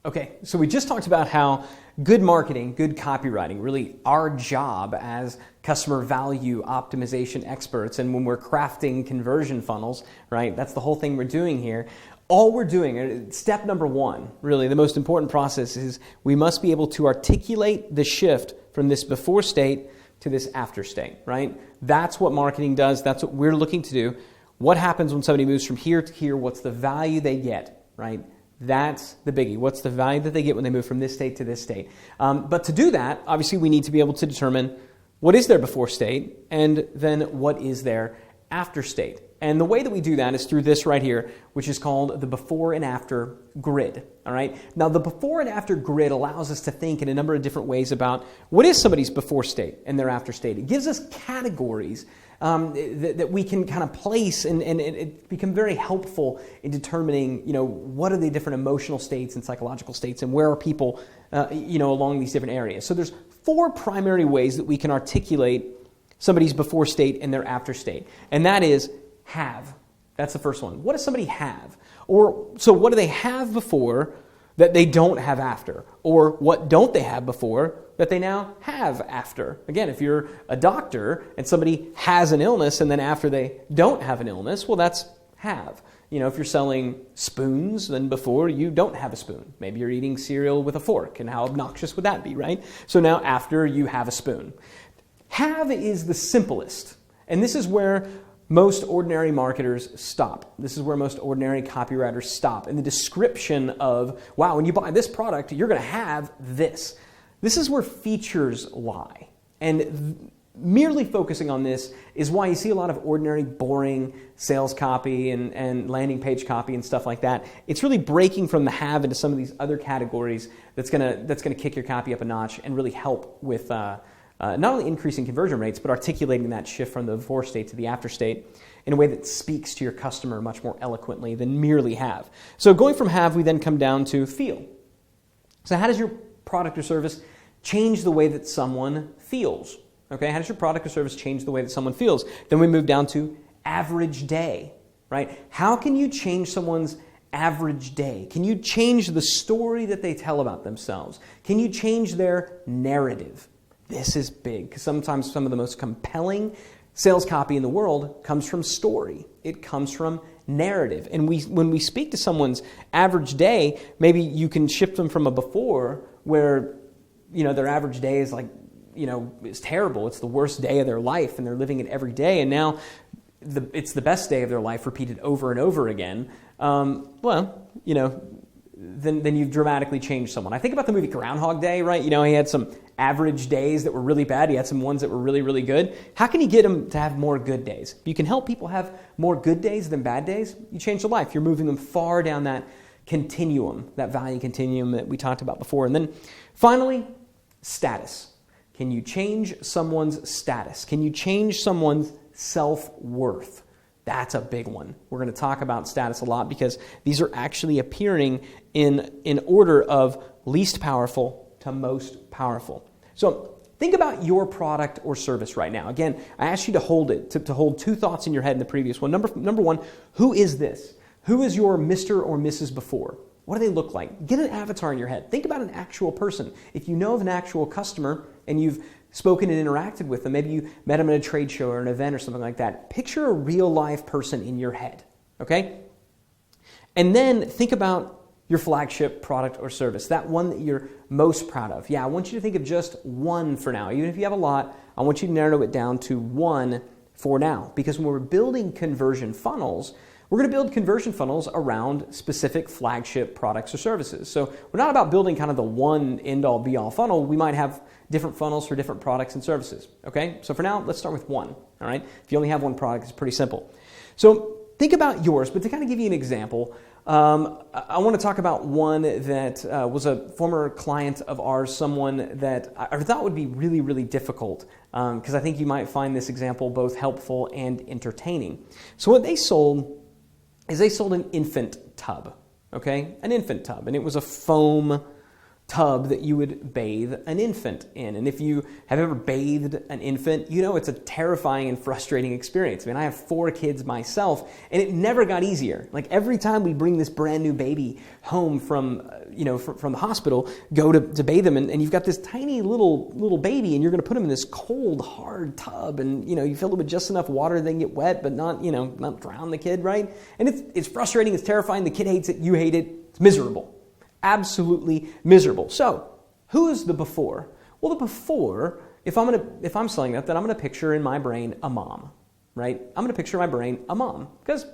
Okay, so we just talked about how good marketing, good copywriting, really our job as customer value optimization experts, and when we're crafting conversion funnels, right, that's the whole thing we're doing here. All we're doing, step number one, really the most important process is we must be able to articulate the shift from this before state to this after state, right? That's what marketing does. That's what we're looking to do. What happens when somebody moves from here to here? What's the value they get, right? That's the biggie. What's the value that they get when they move from this state to this state? But to do that, obviously we need to be able to determine what is their before state and then what is their after state. And the way that we do that is through this right here, which is called the before and after grid. All right. Now, the before and after grid allows us to think in a number of different ways about what is somebody's before state and their after state. It gives us categories that we can kind of place, and it become very helpful in determining, what are the different emotional states and psychological states, and where are people, along these different areas. So there's 4 primary ways that we can articulate somebody's before state and their after state, and that is have. That's the first one. What does somebody have? So what do they have before that they don't have after? Or what don't they have before that they now have after? Again, if you're a doctor and somebody has an illness and then after they don't have an illness, well, that's have. If you're selling spoons, then before you don't have a spoon. Maybe you're eating cereal with a fork, and how obnoxious would that be, right? So now after you have a spoon. Have is the simplest, and this is where most ordinary marketers stop. This is where most ordinary copywriters stop in the description of, wow, when you buy this product, you're going to have this. This is where features lie. And merely focusing on this is why you see a lot of ordinary, boring sales copy and landing page copy and stuff like that. It's really breaking from the have into some of these other categories that's going to kick your copy up a notch and really help with not only increasing conversion rates, but articulating that shift from the before state to the after state in a way that speaks to your customer much more eloquently than merely have. So going from have, we then come down to feel. So how does your product or service change the way that someone feels? Okay, how does your product or service change the way that someone feels? Then we move down to average day, right? How can you change someone's average day? Can you change the story that they tell about themselves? Can you change their narrative? This is big, because sometimes some of the most compelling sales copy in the world comes from story. It comes from narrative. And when we speak to someone's average day, maybe you can shift them from a before where, their average day is like, is terrible. It's the worst day of their life, and they're living it every day. And now it's the best day of their life repeated over and over again. Then you've dramatically changed someone. I think about the movie Groundhog Day, right? He had some average days that were really bad. He had some ones that were really, really good. How can you get him to have more good days? If you can help people have more good days than bad days, you change their life. You're moving them far down that continuum, that value continuum that we talked about before. And then finally, status. Can you change someone's status? Can you change someone's self-worth? That's a big one. We're going to talk about status a lot because these are actually appearing in order of least powerful to most powerful. So think about your product or service right now. Again, I asked you to hold it, to hold 2 thoughts in your head in the previous one. Number one, who is this? Who is your Mr. or Mrs. before? What do they look like? Get an avatar in your head. Think about an actual person. If you know of an actual customer and you've spoken and interacted with them, maybe you met them at a trade show or an event or something like that, picture a real live person in your head, okay? And then think about your flagship product or service, that one that you're most proud of. Yeah, I want you to think of just one for now. Even if you have a lot, I want you to narrow it down to one for now. Because when we're building conversion funnels, we're going to build conversion funnels around specific flagship products or services. So we're not about building kind of the one end-all be-all funnel. We might have different funnels for different products and services. Okay, so for now, let's start with one. All right, if you only have one product, it's pretty simple. So think about yours, but to kind of give you an example, I want to talk about one that was a former client of ours, someone that I thought would be really, really difficult because I think you might find this example both helpful and entertaining. So what they sold is they sold an infant tub, okay? An infant tub, and it was a foam tub that you would bathe an infant in. And if you have ever bathed an infant, you know it's a terrifying and frustrating experience. I mean, I have 4 kids myself, and it never got easier. Like every time we bring this brand new baby home from the hospital, go to bathe them, and you've got this tiny little baby, and you're going to put him in this cold, hard tub, and you fill it with just enough water they can get wet, but not drown the kid, right? And it's frustrating, it's terrifying. The kid hates it, you hate it. It's miserable. Absolutely miserable. So, who is the before? Well, the before, if I'm selling that, then I'm going to picture in my brain a mom, right? I'm going to picture in my brain a mom, because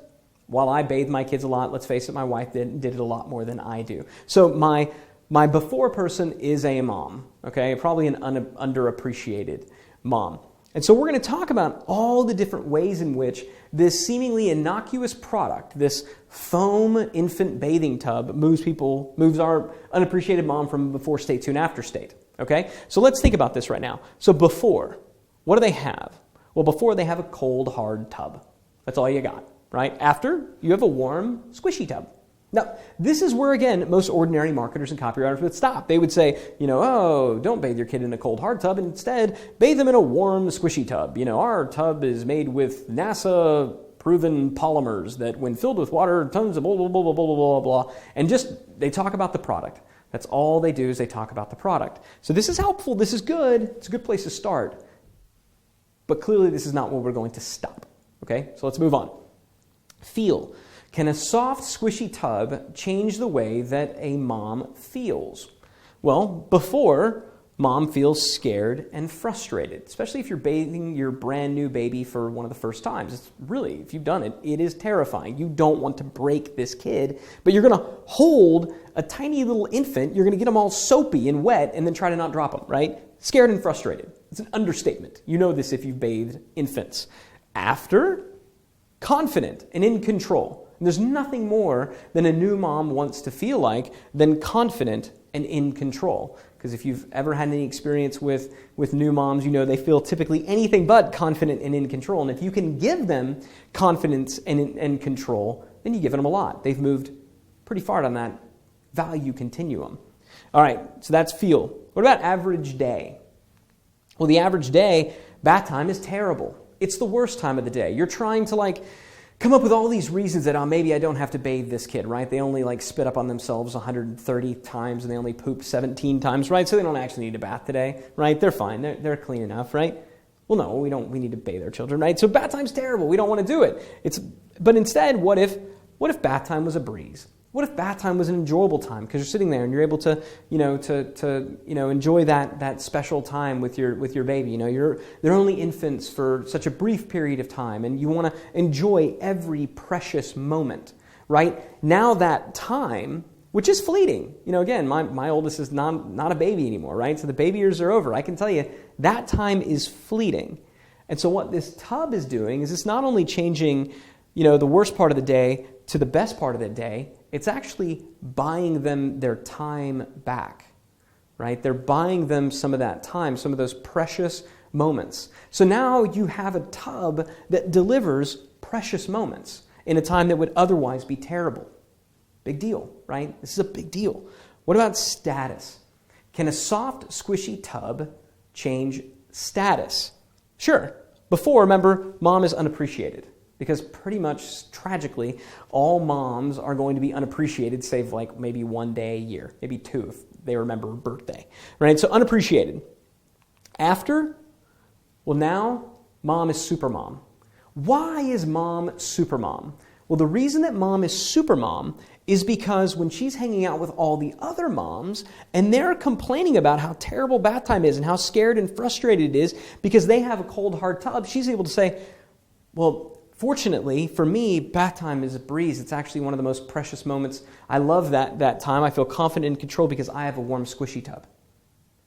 while I bathe my kids a lot, let's face it, my wife did it a lot more than I do. So my before person is a mom, okay? Probably an underappreciated mom. And so we're going to talk about all the different ways in which this seemingly innocuous product, this foam infant bathing tub, moves our unappreciated mom from before state to an after state. Okay? So let's think about this right now. So before, what do they have? Well, before they have a cold, hard tub. That's all you got, right? After, you have a warm, squishy tub. Now, this is where, again, most ordinary marketers and copywriters would stop. They would say, don't bathe your kid in a cold, hard tub. Instead, bathe them in a warm, squishy tub. Our tub is made with NASA-proven polymers that, when filled with water, tons of blah, blah, blah, blah, blah, blah, blah. And they talk about the product. That's all they do is they talk about the product. So this is helpful. This is good. It's a good place to start. But clearly, this is not where we're going to stop. Okay? So let's move on. Feel. Can a soft, squishy tub change the way that a mom feels? Well, before, mom feels scared and frustrated, especially if you're bathing your brand new baby for one of the first times. It's really, if you've done it, it is terrifying. You don't want to break this kid, but you're going to hold a tiny little infant, you're going to get them all soapy and wet, and then try to not drop them, right? Scared and frustrated. It's an understatement. You know this if you've bathed infants. After, confident and in control. And there's nothing more than a new mom wants to feel like than confident and in control. Because if you've ever had any experience with new moms, they feel typically anything but confident and in control. And if you can give them confidence and control, then you've given them a lot. They've moved pretty far on that value continuum. All right, so that's feel. What about average day? Well, the average day, bath time is terrible. It's the worst time of the day. You're trying to come up with all these reasons that maybe I don't have to bathe this kid, right? They only spit up on themselves 130 times and they only poop 17 times, right? So they don't actually need a bath today, right? They're fine. They're clean enough, right? Well, no, we don't. We need to bathe our children, right? So bath time's terrible. We don't want to do it. But instead, what if bath time was a breeze? What if bath time was an enjoyable time because you're sitting there and you're able to enjoy that special time with your baby? They're only infants for such a brief period of time, and you want to enjoy every precious moment, right? Now that time, which is fleeting, again, my oldest is not a baby anymore, right? So the baby years are over. I can tell you that time is fleeting, and so what this tub is doing is it's not only changing, the worst part of the day to the best part of the day. It's actually buying them their time back, right? They're buying them some of that time, some of those precious moments. So now you have a tub that delivers precious moments in a time that would otherwise be terrible. Big deal, right? This is a big deal. What about status? Can a soft, squishy tub change status? Sure. Before, remember, mom is unappreciated. Because pretty much, tragically, all moms are going to be unappreciated, save maybe one day a year, maybe 2 if they remember a birthday, right? So unappreciated. After, well, now mom is super mom. Why is mom super mom? Well, the reason that mom is super mom is because when she's hanging out with all the other moms and they're complaining about how terrible bath time is and how scared and frustrated it is because they have a cold, hard tub, she's able to say, well, fortunately, for me, bath time is a breeze. It's actually one of the most precious moments. I love that time. I feel confident and in control because I have a warm, squishy tub.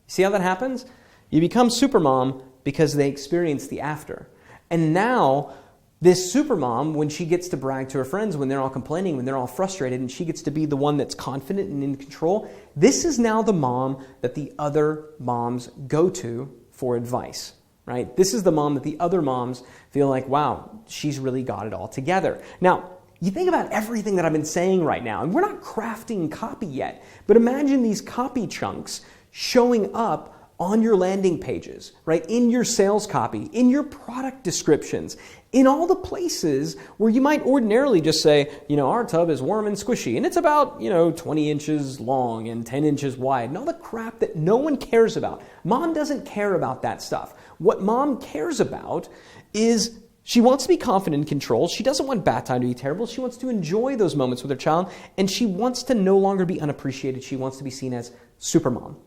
See how that happens? You become supermom because they experience the after. And now, this supermom, when she gets to brag to her friends, when they're all complaining, when they're all frustrated, and she gets to be the one that's confident and in control, this is now the mom that the other moms go to for advice. Right? This is the mom that the other moms feel like, wow, she's really got it all together. Now, You think about everything that I've been saying right now, and we're not crafting copy yet, but imagine these copy chunks showing up on your landing pages, right? In your sales copy, in your product descriptions, in all the places where you might ordinarily just say, our tub is warm and squishy, and it's about, 20 inches long and 10 inches wide, and all the crap that no one cares about. Mom doesn't care about that stuff. What mom cares about is she wants to be confident in control. She doesn't want bath time to be terrible. She wants to enjoy those moments with her child, and she wants to no longer be unappreciated. She wants to be seen as super mom.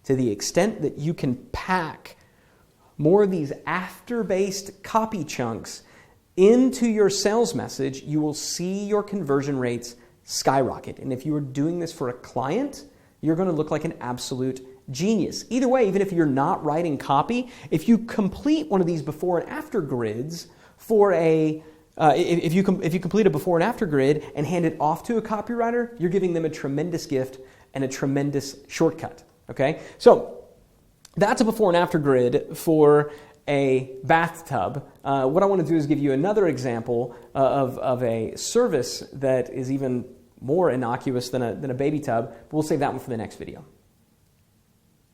To the extent that you can pack more of these after-based copy chunks into your sales message, you will see your conversion rates skyrocket. And if you are doing this for a client, you're going to look like an absolute genius. Either way, even if you're not writing copy, if you complete one of these before and after grids for if you complete a before and after grid and hand it off to a copywriter, you're giving them a tremendous gift and a tremendous shortcut. Okay, so that's a before and after grid for a bathtub. What I want to do is give you another example of a service that is even more innocuous than a baby tub, but we'll save that one for the next video.